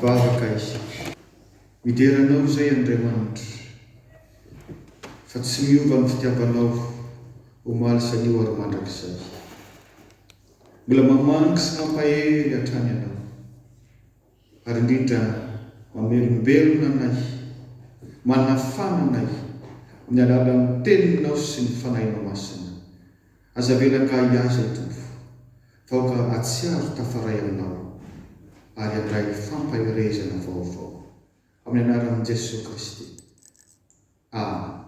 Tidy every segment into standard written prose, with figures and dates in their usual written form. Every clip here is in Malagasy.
bavaka izy mideranao izay Andriamanitra fa tsy miova ny fitiavanao omaly sanio ary mandrakizay. Mbola mamangy sy mampahery hatrany ianao ary indrindra mamelombelona anay, manafana anay amin'ny alalan'ny teninao sy ny fanahinao masina. Aza velaka iaza Tompo, vaoka atsiaro tafaray aminao ary andray fampahirezana vaovao amin'ny anaran'i Jesosy Kristy. Amen.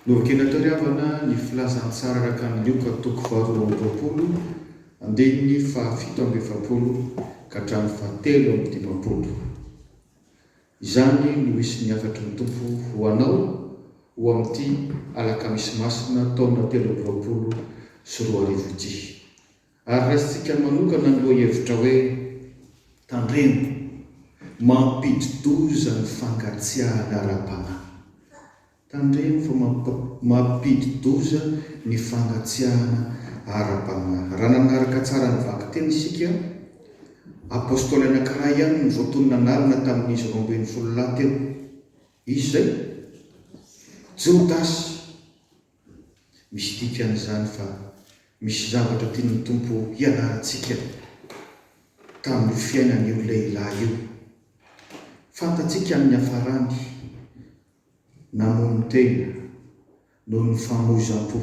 Novakena tariavana ny filazantsara araka ny Lioka toko 2:20 andininy 7:70 ka hatramin'ny 7:70. Izany no isy ny afatry ny Tompo ho anao ho amin'ity alakamisy masina taona 2020 sy 2020. Ary raisitsika manokana ny lohahevitra hoe tandremo mampidi-doza ny fangatsiahana ara-panahy. Tandremo fa mampidi-doza ny fangatsiahana ara-panahy. Raha nanaraka tsara ny vaky teny isika, apôstôly anankiray ihany ny voatonona anarana tamin'izy 12 lahy teo. Izy zay Jodasy. Misy dikan'izany fa misy zavatra tian'ny Tompo hianarantsika tamin'ny fiainan'io lehilahy io. Fantatsika amin'ny hafarany namono tena noho ny famozam-po.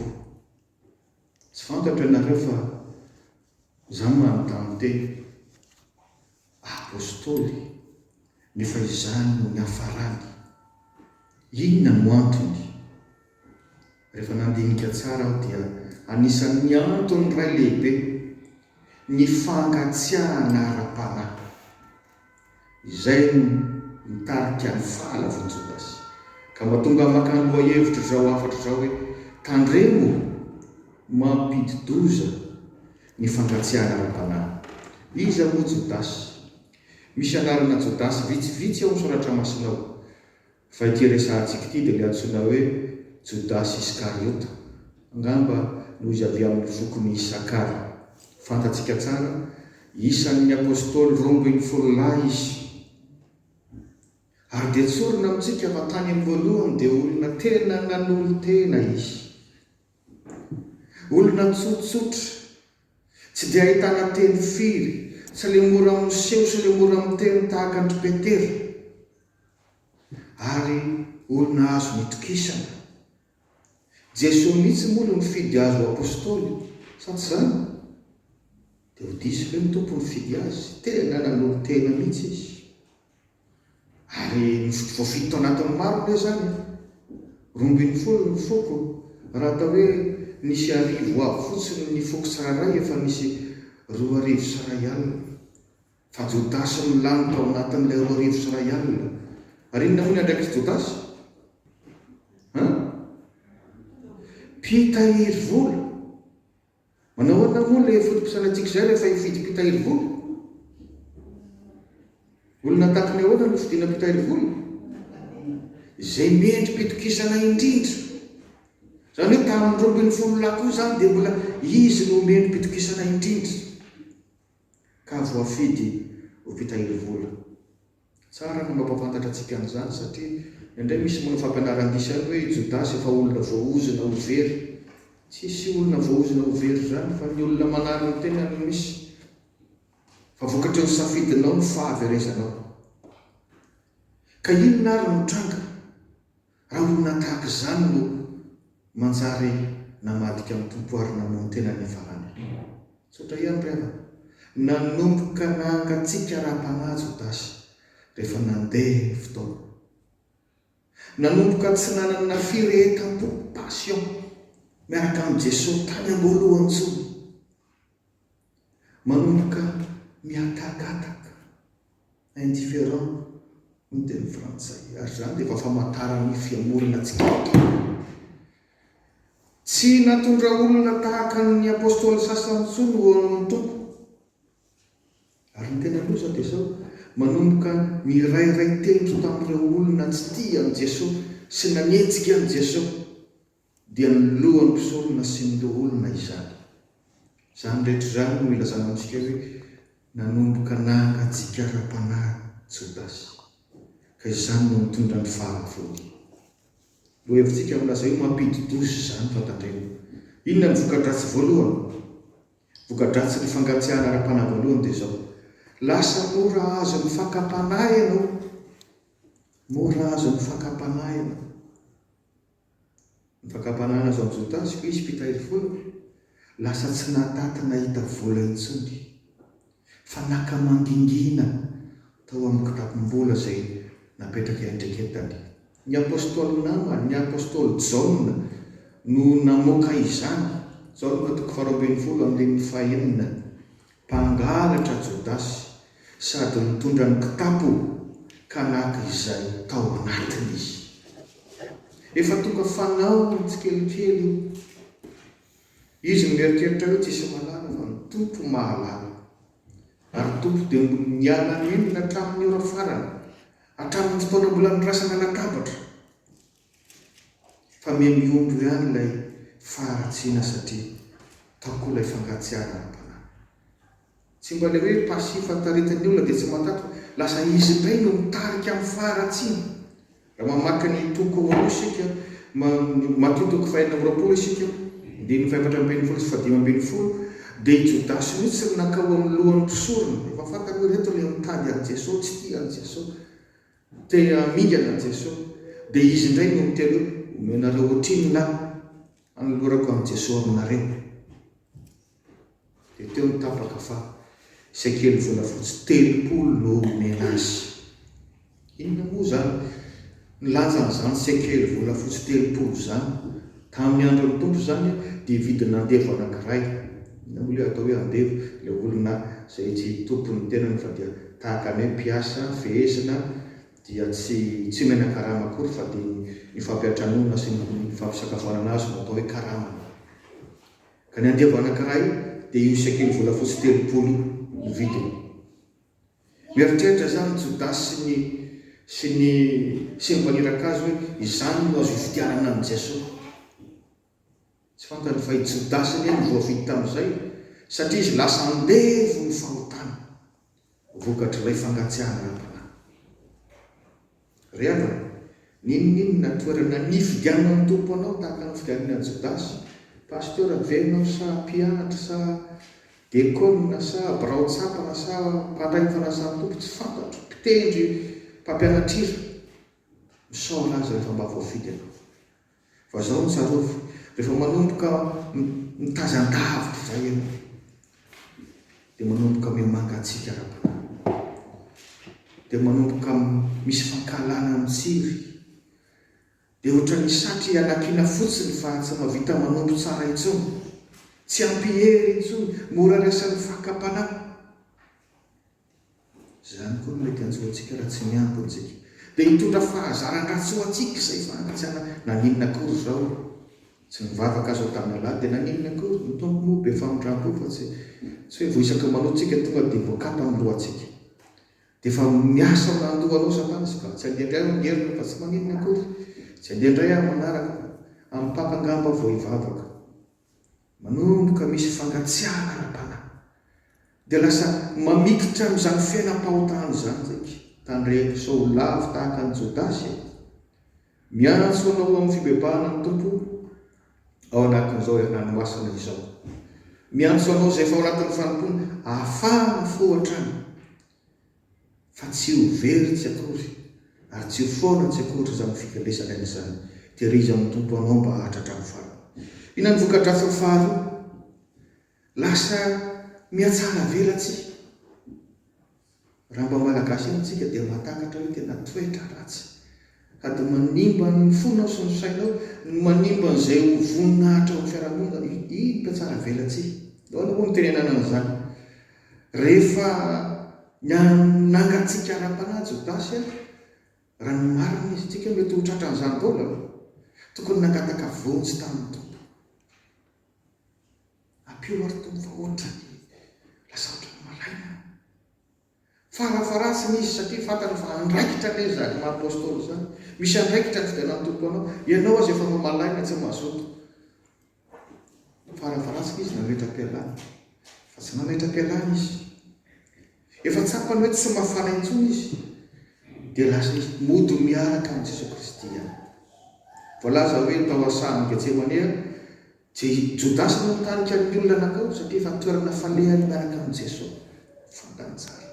Tsy fantatra ianareo fa izany manontany teny apôstôly nefa izany no ny hafarany. Inona no antony? Rehefa nandinika tsara aho dia anisan'ny antony ray lehibe ny fangatsiahana ara-panahy. Izay mitarika ny fahalavany Jodasy ka mahatonga makany lohahevitra zao afatra zao hoe tandremo mampidi-doza ny fangatsiahana ara-panahy. Iza moa Jodasy? Misy anarana Jodasy vitsivitsy ao soratra masinao, fa ity resahantsika ity dia ilay antsoina hoe Jodasy Iskariota. Angamba no izy avy amin'ny fokony Isakara. Fantatsika tsara, isan'ny apôstôly 12 lahy izy. Ary dia tsorina amintsika fa tany amin'ny voalohany dia olona tena nanolo tena izy. Olona tsotsotra, tsy dia ahitana teny firy, tsy le mora miseho sy le mora miteny tahaka andry Petera. Ary olona azo mitokisana. Jesosy mihitsy moa no mifidy azy ho apôstôly, sa tsy zany? Dia ho diso ve ny Tompo mifidy azy? Tena nanolo tena mihitsy izy. Ary voafito tao anatin'ny maro le zany. 12 ny foko. Raha atao hoe nisy 1000 avy fotsiny ny foko tsiraray efa nisy 2000 sy 100 alina. Fa Jodasy no lany tao anatin'ilay 2000 sy 100 alina. Ary inona moa ny andraikitsy Jodasy? Mpitahiry vola. Manao ahoana moa ilay fotom-pisanantsika izay rehefa hifidy mpitahiry vola? Olona tahaka ny ahoana no fidiana mpitahiry vola? Izay mendry mpitokisana indrindra. Izany hoe tamin'ny 12 lahy koa izany dia mbola izy no mendry mpitokisana indrindra ka voafidy ho mpitahiry vola. Tsara no mampafantatra antsika an'izany satria indray misy manao fampianaran-disany hoe Jodasy efa olona voaozina ho very. Tsisy olona voaozina ho very zany fa ny olona manarina ny tena no misy. Fa vokatry ny safidinao ny fahaverezanao. Ka inona ary no tranga? Raha olona tahaka izany no manjary namadika amin'ny Tompo ary namono tena ny hafarany. Tsotra ihany ry nanomboka nangatsiaka ara-panahy Jodasy rehefa nandeha ny fotoana. Nanomboka tsy nanana firehetam-po, passion miaraka amin'ny Jesosy tany am-boalohany tsony. Manomboka miakagataka, indifférent ny teny frantsay. Ary zany dia efa famantarany fiamorona tsika. Tsy natondra olona tahaka ny apôstôly sasany tsony ho an'ny Tompo. Ary ny tena loza dia zao, manomboka mirairay tendro tamin'ireo olona tsy tia an' Jesosy sy nanetsika an' Jesosy dia ny lohan'ny mpisorona sy ny loha olona izany. Izany rehetra izany no ilazana amintsika hoe nanomboka nanga tsikara-panahy Jodasy, ka izany no mitondra ny fahavony. Lo hevitsika milaza io mampidi-dozy zany fantandrena. Inona ny voka-dratsy voalohany? Voka-dratsy ny fangatsiahana ara-panahy voalohany dia zao: lasa mora azo ny fakapanahy ianao. Mora azo ny fakapanahy ianao. Ny fakapanahana azo amin'ny Jodasy ko izy mpitahiry vola, lasa tsy nahataty nahita vola intsony, fa nakamangingina tao amin'ny kitapom-bola izay napetraka endreketany. Ny apôstôly nama, ny apôstôly Jaona no namoaka izany. Jaona 12:4 mpangalatra Jodasy sady mitondra ny kitapo ka naka izay tao anatiny izy. Efa tonga fanao tsikelikely izy mierikeritra hoe tsisy malala fa ny tompo mahalala. Ary tompo dia niala enina hatramin'ny ora farany, hatramin'ny fotoana mbola nirasana latabatra, fa miomby ihany ilay faharatsiana satria taoko ilay fangatsiahana ara-panahy. Tsy mba ilay hoe pasifa taretin'ny olona dia tsy matato, lasa izy indray no mitarika amin'ny faharatsiana. Raha mamaky ny toko roa isika, matotoko 420 isika, 540 sy 540, dia i Jodasy mihitsy ny nakao amin'ny lohan'ny mpisorona. Efa fantany hoe reto ilay mitady an'i Jesosy, tsy tia an'i Jesosy, te hamingana an'i Jesosy. Dia izy indray no miteny hoe omenareo ohatriny lahy, anolorako an'i Jesosy aminareo. Dia teo mitapaka fa sekely volafotsy 30 no omena azy. Inona moa zany nilanjana zany sekely volafotsy 30 zany? Tamin'ny andron'ny tompo zany dia vidina andevo anankiray. Namole atao hoe andevo, ilay olona izay tsy tompony tenany fa dia tahaka ny hoe mpiasa fehezina, dia tsy mena karama akory fa dia ny fampiatranona sy ny fampisakafoanana azy no atao hoe karama. Ka ny andevo anankiray dia io sekely volafotsy 30 ny vidiny. Mieritreritra zany Jodasy sy ny mpaniraka azy hoe izany no azo ifidianana amin'ny Jesosy. Tsy fantany fa i Jodasy ny voavidy tamin'izay, satria izy lasa andevo ny fahotana vokatry iray fangatsiahana ara-panahy. Ry havana, ninonina toerana nifidianana ny tompo anao tahaka ny fidianana Jodasy? Pasteur venao sa mpianatra sa dekônina sa braotsapana sa mpandray fanasany tompo? Tsy fantatro. Mpitendry, mpampianatira, misaola azy rehefa mba voafidy anao. Fa zao ny tsarovy, rehefa manomboka mitazan-davitra zay ianao, dia manomboka mihamangatsika ara-panahy, dia manomboka misy fankalana mitsiry, dia ohatran'ny satry anakiana fotsiny fa tsy mahavita manombo tsara intsony, tsy ampihery intsony, mora resan'ny fakapanahy. Zany koa mety anjoantsika raha tsy miampy antsika. Dia hitondra fahazaran-dratsy ho antsika izay fangatsiahana. Naninona akory zao? Tsy mivavaka azo tamin'ny lahy dia naninona akory? Ny tompo moa be famindram-po fa tsy hoe voisaka manoatsika tonga dia voakapa amin'ny lohantsika. Dia efa miasa ao nandohanao satana sy ka tsy andeha indray aho ngerina fa tsy maninona akory. Tsy andeha indray aho manaraka amin'ny papangamba vao hivavaka. Manomboka misy fangatsiahana ara-panahy. Dia lasa mamikitra amin'izany fiainam-pahotana izany zaiky. Tandreko sao lavo tahaka ny Jodasy, miantso anao amin'ny fibebahana ny tompo ao anatin'izao ranomasina izao. Miantso anao izay efa ao anatin'ny fanompona ahafahana fohatrany, fa tsy ho very tsy akory, ary tsy ho foana tsy akory izany fikalesana izany. Tehiriza amin'ny tompo anao mba hahatratra amin'ny farany. Inona ny voka-dratsy ny faharoa? Lasa miatsara velatsy. Raha mba malagasy antsika dia mahatakatra hoe tena toetra ratsy. Sady manimba ny fonao sy ny sainao, manimba n'izay ho voninahitra amin'ny fiarahamonina, iny mpiatsara velatsy. Ahoana moa ny tenenana an'izany? Rehefa nangatsika ara-panahy Jodasy, raha ny marina izy tsika mety ho tratra an'izany taola, tokony nangataka vonjy tamin'ny tompo. Ampio ary tompo fa ohatrany lasa ohatrany malaina. Farafaratsiny izy satria fantany fa andraikitra ilay zany maapôstôly zany. Misy andraikitra ny fidianan'ny tompo anao. Ianao azy efa malaina tsy mazoto. Farafaratsiny izy nametra-pialana. Fa tsy nametra-pialana izy. efa tsapany hoe tsy mafana intsony izy dia lasa mody miaraka amin'ny Jesosy Kristy ihany. Voalaza hoe tao asahany Getsemanea Jodasy no nitarika ny olona anakao satria efa toerana falehany miaraka amin'ny Jesosy. Fantany tsara.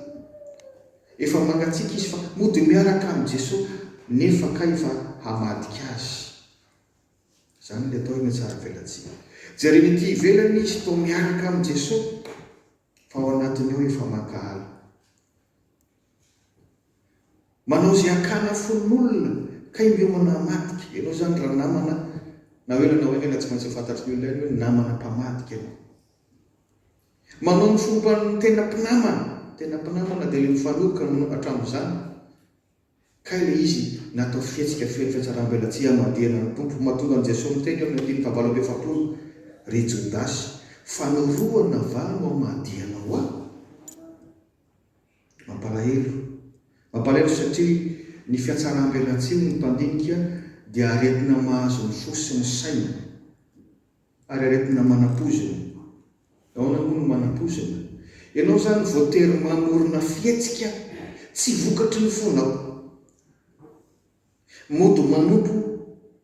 Efa mangatsiaka izy fa mody miaraka amin'ny Jesosy nefa kay fa hamadika azy. Zany ilay atao hoe tsara velantsika. Jereny ity ivelany izy tao miaraka amin'ny Jesosy fa ao anatiny eo efa mankahala. Manao izay akana fon'olona kay miomana hamadika. Ianao zany raha namana na hoe nanao hoe tsy maintsy fantatry ny olona hoe namana mpamadika ianao. Manao ny fomba ny tena mpinamana dia ilay mifanoka hatramin'izany. Kay ilay izy natao fihetsika feno fiatsaram-belatsia hamadihana ny Tompo. Mahatonga an Jesosy miteny amin'ny 5:70 ry Jodasy, fanoroana va no hamadihanao aho? Mampalahelo satria ny fiatsaram-belatsia ny mpandinika dia aretina mahazo ny fo sy ny saina ary aretina manam-pozina. Ahoana moa no manam-pozina? Ianao zany voatery mamorona fihetsika tsy vokatry ny fonao. Mody manompo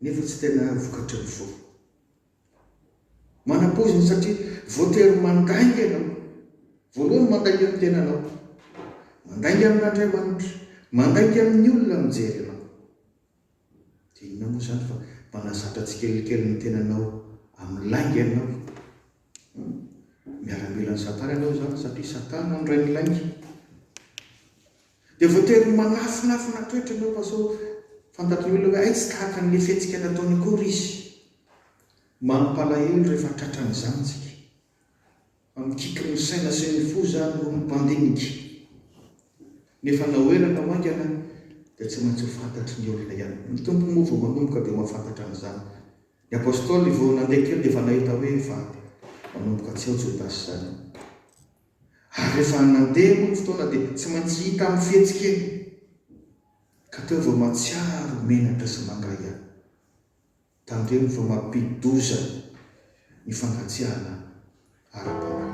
nefa tsy tena vokatry ny fo. Manam-pozina satria voatery mandainga ianao. Voalohany mandainga amin'ny tenanao, mandainga amin'Andriamanitra, mandainga amin'ny olona mijery anao. Dia inona moa zany fa manazatra tsikelikely ny tenanao amin'ny lainga ianao. Miaramila ny Satana ianao zany satria Satana no ray ny lainga. Dia voatery manafinafina toetra ianao fa sao fantatry ny olona hoe tsy tahaka n'ilay fihetsika nataony akory izy. Mampalahelo rehefa tratran'izany tsika. Mikiky ny saina sy ny fo zany no mpandinika. Nefa nahoelana mangana dia tsy maintsy ho fantatry ny olona ihany. Ny Tompo moa vao manomboka dia mahafantatra an'izany. Ny apôstôly vao nandeha kely dia efa nahita hoe fa manomboka tsy ao Jodasy zany. Ary rehefa nandeha moa ny fotoana dia tsy maintsy hita amin'ny fihetsika eny. Ka teo vao matsiaro menatra sy mangaia. Tandremo vao mampidoza ny fangatsiahana ara-panahy.